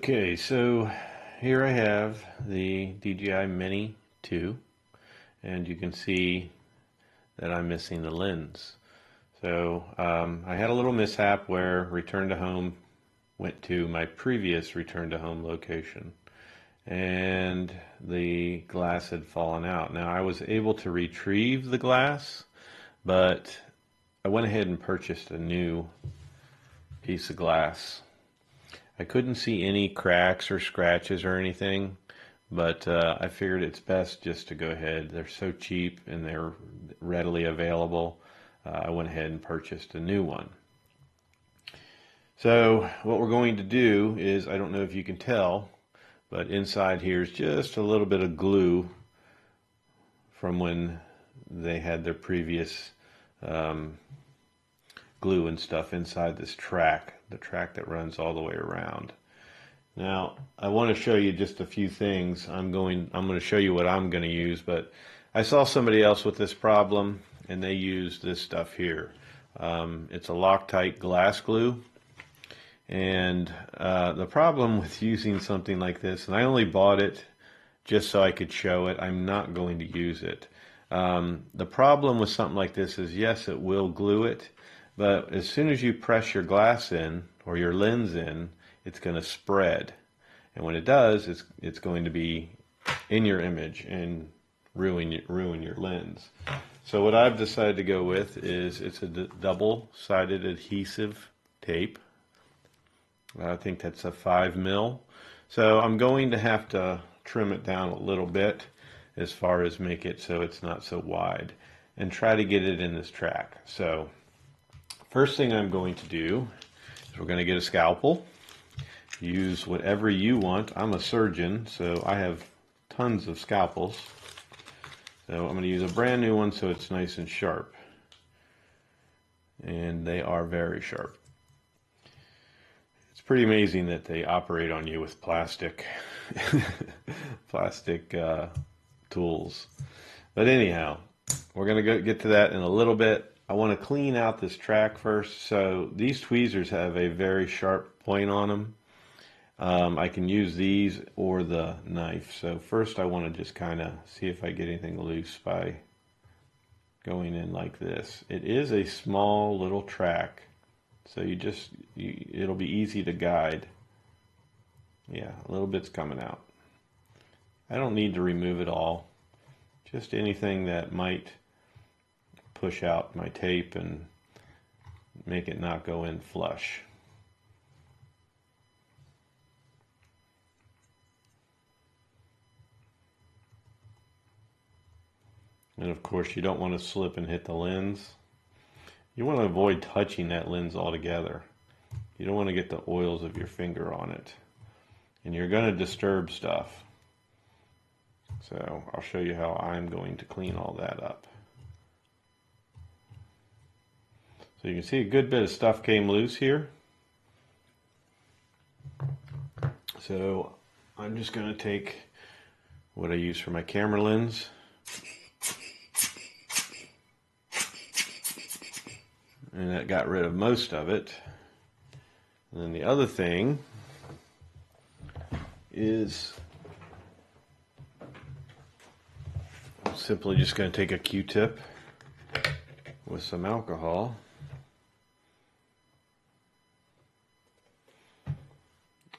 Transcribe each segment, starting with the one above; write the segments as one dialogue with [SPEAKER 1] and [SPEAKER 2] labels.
[SPEAKER 1] Okay, so here I have the DJI Mini 2, and you can see that I'm missing the lens. So I had a little mishap where return to home went to my previous return to home location, and the glass had fallen out. Now I was able to retrieve the glass, but I went ahead and purchased a new piece of glass. I couldn't see any cracks or scratches or anything, but I figured it's best just to go ahead. They're so cheap and they're readily available. I went ahead and purchased a new one. So what we're going to do is, I don't know if you can tell, but inside here is just a little bit of glue from when they had their previous glue and stuff inside this track, the track that runs all the way around. Now, I want to show you just a few things. I'm going to show you what I'm going to use, but I saw somebody else with this problem, and they used this stuff here. It's a Loctite glass glue, and the problem with using something like this, and I only bought it just so I could show it, I'm not going to use it. The problem with something like this is, yes, it will glue it, but as soon as you press your glass in or your lens in, it's going to spread. And when it does, it's going to be in your image and ruin your lens. So what I've decided to go with is it's a double-sided adhesive tape. I think that's a 5 mil. So I'm going to have to trim it down a little bit as far as make it so it's not so wide and try to get it in this track. So first thing I'm going to do is we're going to get a scalpel. Use whatever you want. I'm a surgeon, so I have tons of scalpels. So I'm going to use a brand new one so it's nice and sharp. And they are very sharp. It's pretty amazing that they operate on you with plastic tools. But anyhow, we're going to get to that in a little bit. I want to clean out this track first. So these tweezers have a very sharp point on them. I can use these or the knife. So first I want to just kind of see if I get anything loose by going in like this. It is a small little track, so it'll be easy to guide. Yeah, a little bit's coming out. I don't need to remove it all. Just anything that might push out my tape and make it not go in flush. And of course you don't want to slip and hit the lens. You want to avoid touching that lens altogether. You don't want to get the oils of your finger on it. And you're going to disturb stuff. So I'll show you how I'm going to clean all that up. So you can see a good bit of stuff came loose here. So I'm just going to take what I use for my camera lens. And that got rid of most of it. And then the other thing is I'm simply just going to take a Q-tip with some alcohol.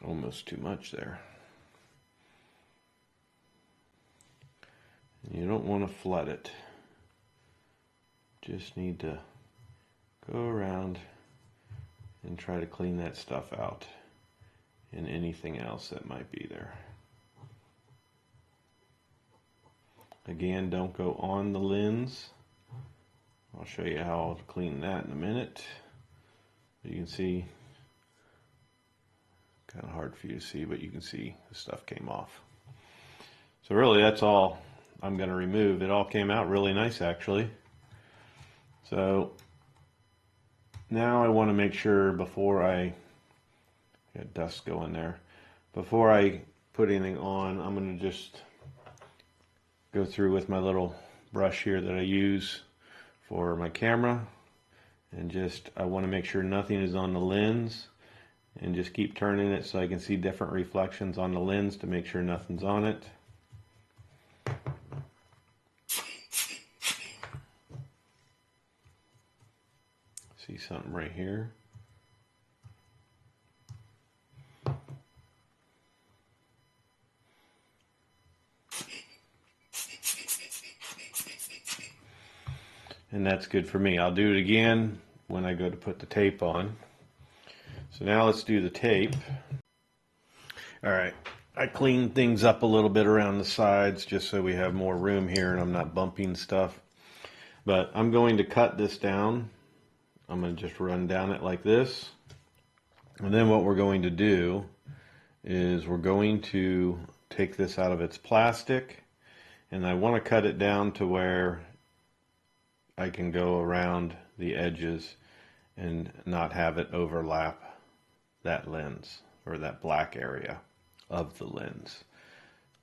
[SPEAKER 1] Almost too much there. You don't want to flood it. Just need to go around and try to clean that stuff out and anything else that might be there. Again, don't go on the lens. I'll show you how I'll clean that in a minute. You can see, kind of hard for you to see, but you can see the stuff came off. So really that's all I'm going to remove. It all came out really nice actually. So now I want to make sure before I got dust going there, before I put anything on, I'm going to just go through with my little brush here that I use for my camera, and I want to make sure nothing is on the lens and just keep turning it so I can see different reflections on the lens to make sure nothing's on it. See something right here. And that's good for me. I'll do it again when I go to put the tape on. So now let's do the tape. All right, I cleaned things up a little bit around the sides just so we have more room here and I'm not bumping stuff. But I'm going to cut this down. I'm going to just run down it like this. And then what we're going to do is we're going to take this out of its plastic, and I want to cut it down to where I can go around the edges and not have it overlap that lens or that black area of the lens.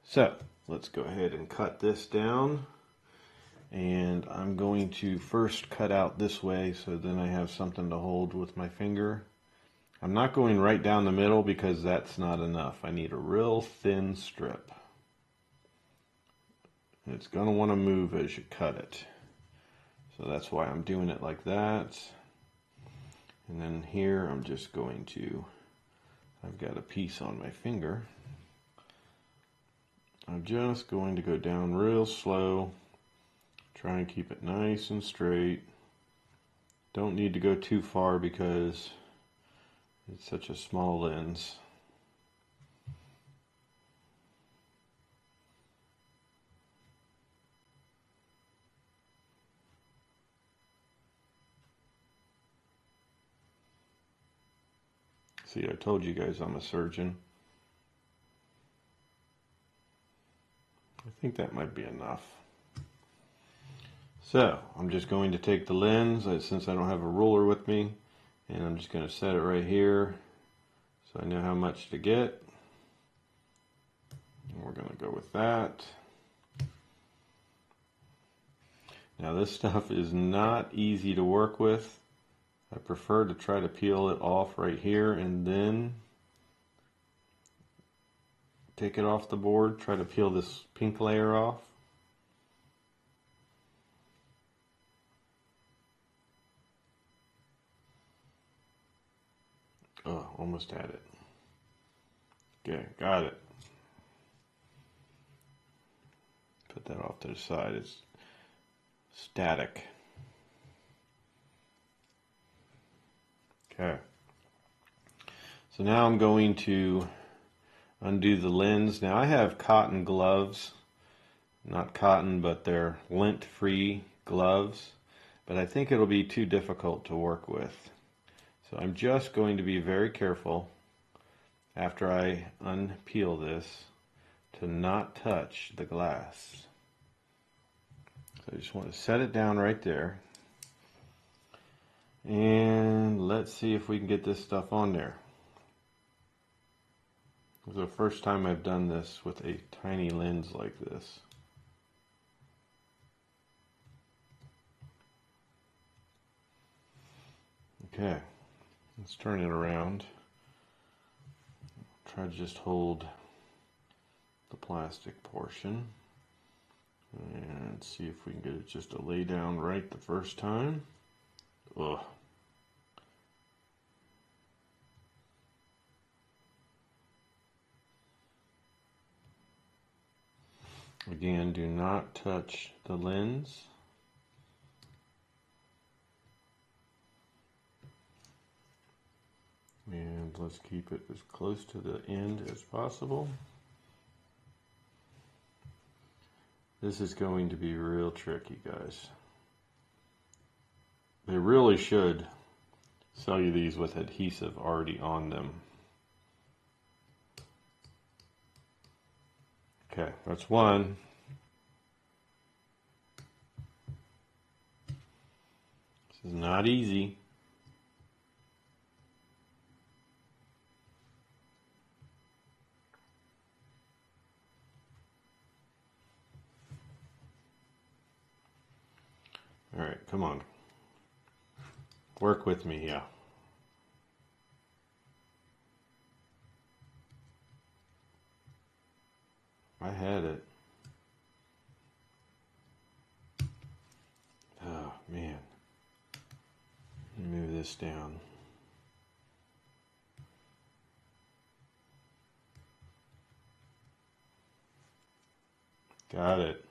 [SPEAKER 1] So let's go ahead and cut this down, and I'm going to first cut out this way so then I have something to hold with my finger. I'm not going right down the middle because that's not enough. I need a real thin strip. It's going to want to move as you cut it. So that's why I'm doing it like that. And then here I'm just going to, I've got a piece on my finger. I'm just going to go down real slow. Try and keep it nice and straight. Don't need to go too far because it's such a small lens. See, I told you guys I'm a surgeon. I think that might be enough. So, I'm just going to take the lens, since I don't have a ruler with me, and I'm just going to set it right here so I know how much to get. And we're going to go with that. Now this stuff is not easy to work with. I prefer to try to peel it off right here and then take it off the board. Try to peel this pink layer off. Oh, almost had it. Okay, got it. Put that off to the side. It's static. Okay. So now I'm going to undo the lens. Now I have cotton gloves. Not cotton, but they're lint-free gloves. But I think it'll be too difficult to work with. So I'm just going to be very careful after I unpeel this to not touch the glass. So I just want to set it down right there. And let's see if we can get this stuff on there. This is the first time I've done this with a tiny lens like this. Okay, let's turn it around. Try to just hold the plastic portion and see if we can get it just to lay down right the first time. Ugh. Again, do not touch the lens. And let's keep it as close to the end as possible. This is going to be real tricky, guys. They really should sell you these with adhesive already on them. Okay, that's one. This is not easy. All right, come on. Work with me, yeah. this down. Got it.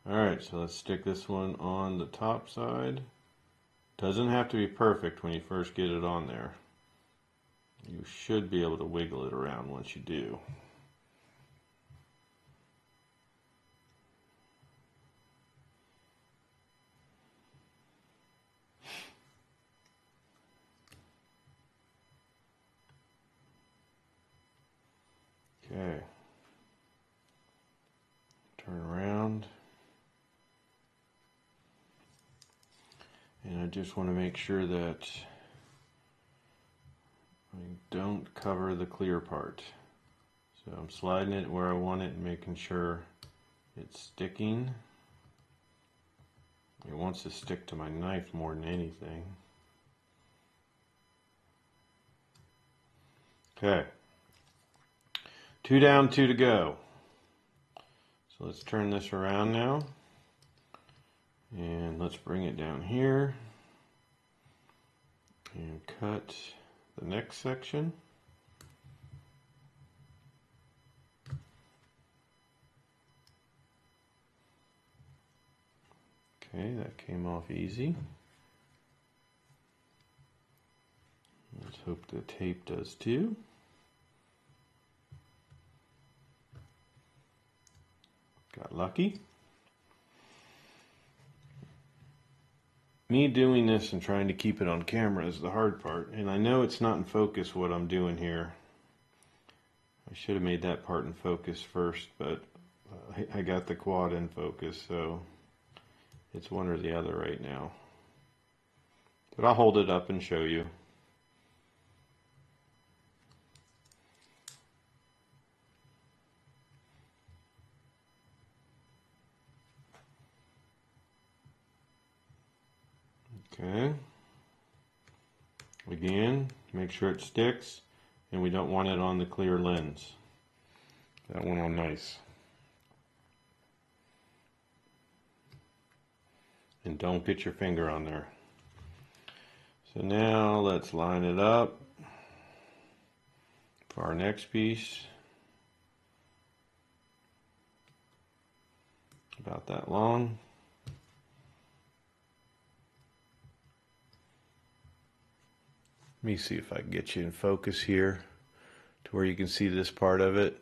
[SPEAKER 1] Alright, so let's stick this one on the top side. Doesn't have to be perfect when you first get it on there. You should be able to wiggle it around once you do. Okay. Turn around. And I just want to make sure that I don't cover the clear part. So I'm sliding it where I want it and making sure it's sticking. It wants to stick to my knife more than anything. Okay. 2 down, 2 to go. So let's turn this around now. And let's bring it down here. And cut the next section. Okay, that came off easy. Let's hope the tape does too. Got lucky. Me doing this and trying to keep it on camera is the hard part, and I know it's not in focus what I'm doing here. I should have made that part in focus first, but I got the quad in focus, so it's one or the other right now. But I'll hold it up and show you. Okay. Again, make sure it sticks, and we don't want it on the clear lens. That went on nice. And don't get your finger on there. So now let's line it up for our next piece. About that long. Let me see if I can get you in focus here to where you can see this part of it.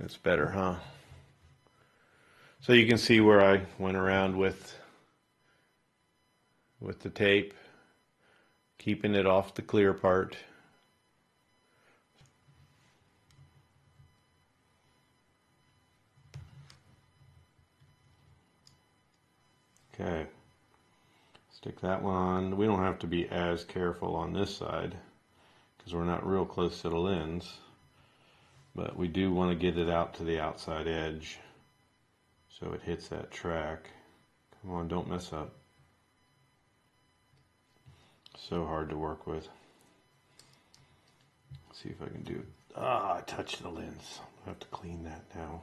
[SPEAKER 1] That's better, huh? So you can see where I went around with the tape, keeping it off the clear part. Okay. Stick that one on. We don't have to be as careful on this side because we're not real close to the lens, but we do want to get it out to the outside edge so it hits that track. Come on, don't mess up. So hard to work with. Let's see if I can do it. Ah, I touched the lens. I have to clean that now.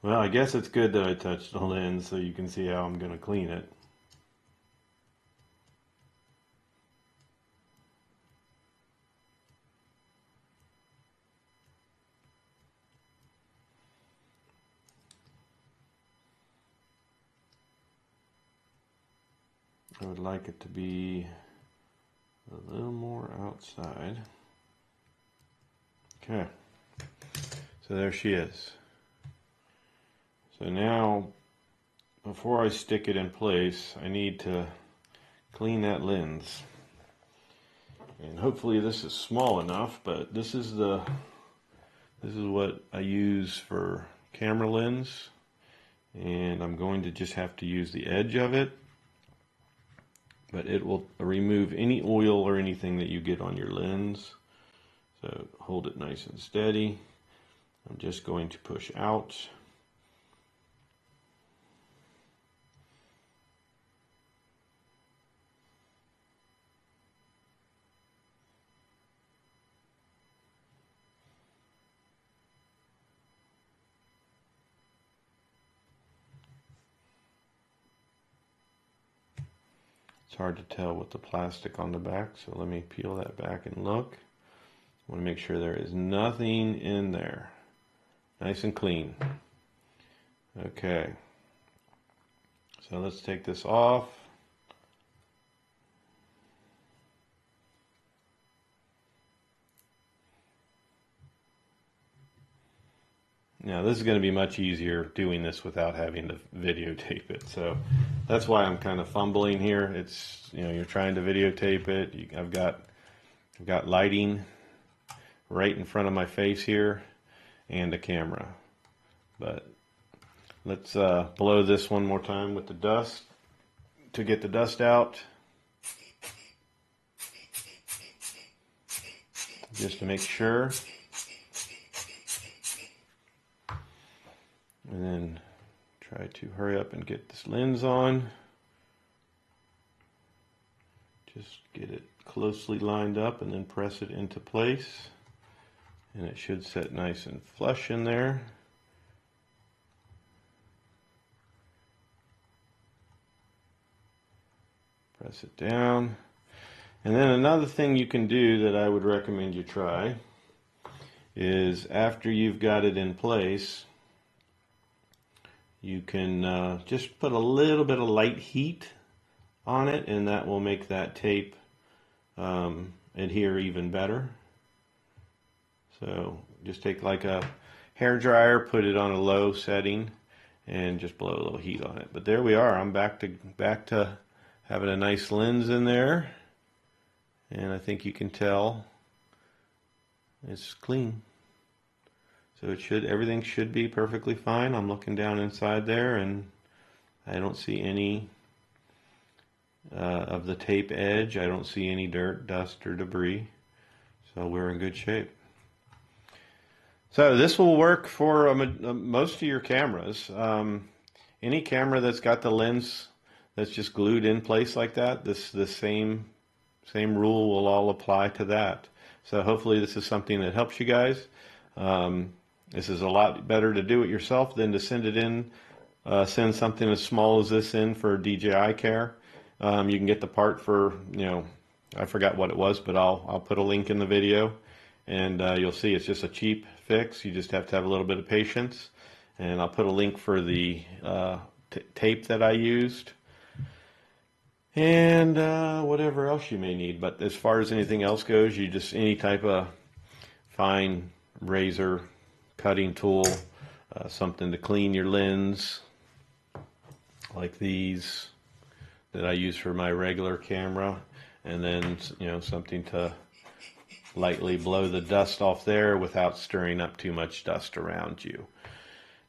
[SPEAKER 1] Well, I guess it's good that I touched the lens so you can see how I'm going to clean it. I would like it to be a little more outside. Okay, so there she is. So now, before I stick it in place, I need to clean that lens. And hopefully this is small enough, but this is what I use for camera lens. And I'm going to just have to use the edge of it. But it will remove any oil or anything that you get on your lens. So hold it nice and steady. I'm just going to push out. hard to tell with the plastic on the back, so let me peel that back and look. I want to make sure there is nothing in there. Nice and clean. Okay. So let's take this off. Now this is going to be much easier doing this without having to videotape it. So that's why I'm kind of fumbling here. It's, you know, you're trying to videotape it. I've got lighting right in front of my face here and a camera. But let's blow this one more time with the dust to get the dust out. Just to make sure. And then try to hurry up and get this lens on. Just get it closely lined up and then press it into place. And it should set nice and flush in there. Press it down. And then another thing you can do that I would recommend you try is after you've got it in place, you can just put a little bit of light heat on it, and that will make that tape adhere even better. So just take like a hair dryer, put it on a low setting, and just blow a little heat on it. But there we are. I'm back to having a nice lens in there, and I think you can tell it's clean. So everything should be perfectly fine. I'm looking down inside there, and I don't see any of the tape edge. I don't see any dirt, dust, or debris. So we're in good shape. So this will work for most of your cameras. Any camera that's got the lens that's just glued in place like that, the same rule will all apply to that. So hopefully this is something that helps you guys. This is a lot better to do it yourself than to send it in, send something as small as this in for DJI care. You can get the part for, you know, I forgot what it was, but I'll put a link in the video, and you'll see it's just a cheap fix. You just have to have a little bit of patience, and I'll put a link for the tape that I used, and whatever else you may need. But as far as anything else goes, you just any type of fine razor, cutting tool, something to clean your lens, like these that I use for my regular camera, and then, you know, something to lightly blow the dust off there without stirring up too much dust around you.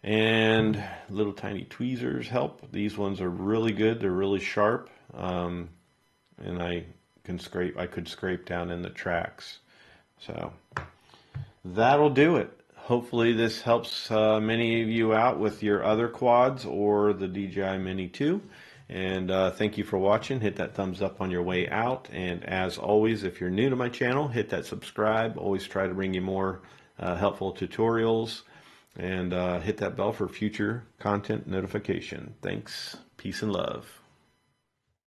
[SPEAKER 1] And little tiny tweezers help. These ones are really good. They're really sharp, and I could scrape down in the tracks. So that'll do it. Hopefully this helps many of you out with your other quads or the DJI Mini 2. And thank you for watching. Hit that thumbs up on your way out. And as always, if you're new to my channel, hit that subscribe. Always try to bring you more helpful tutorials. And hit that bell for future content notification. Thanks. Peace and love.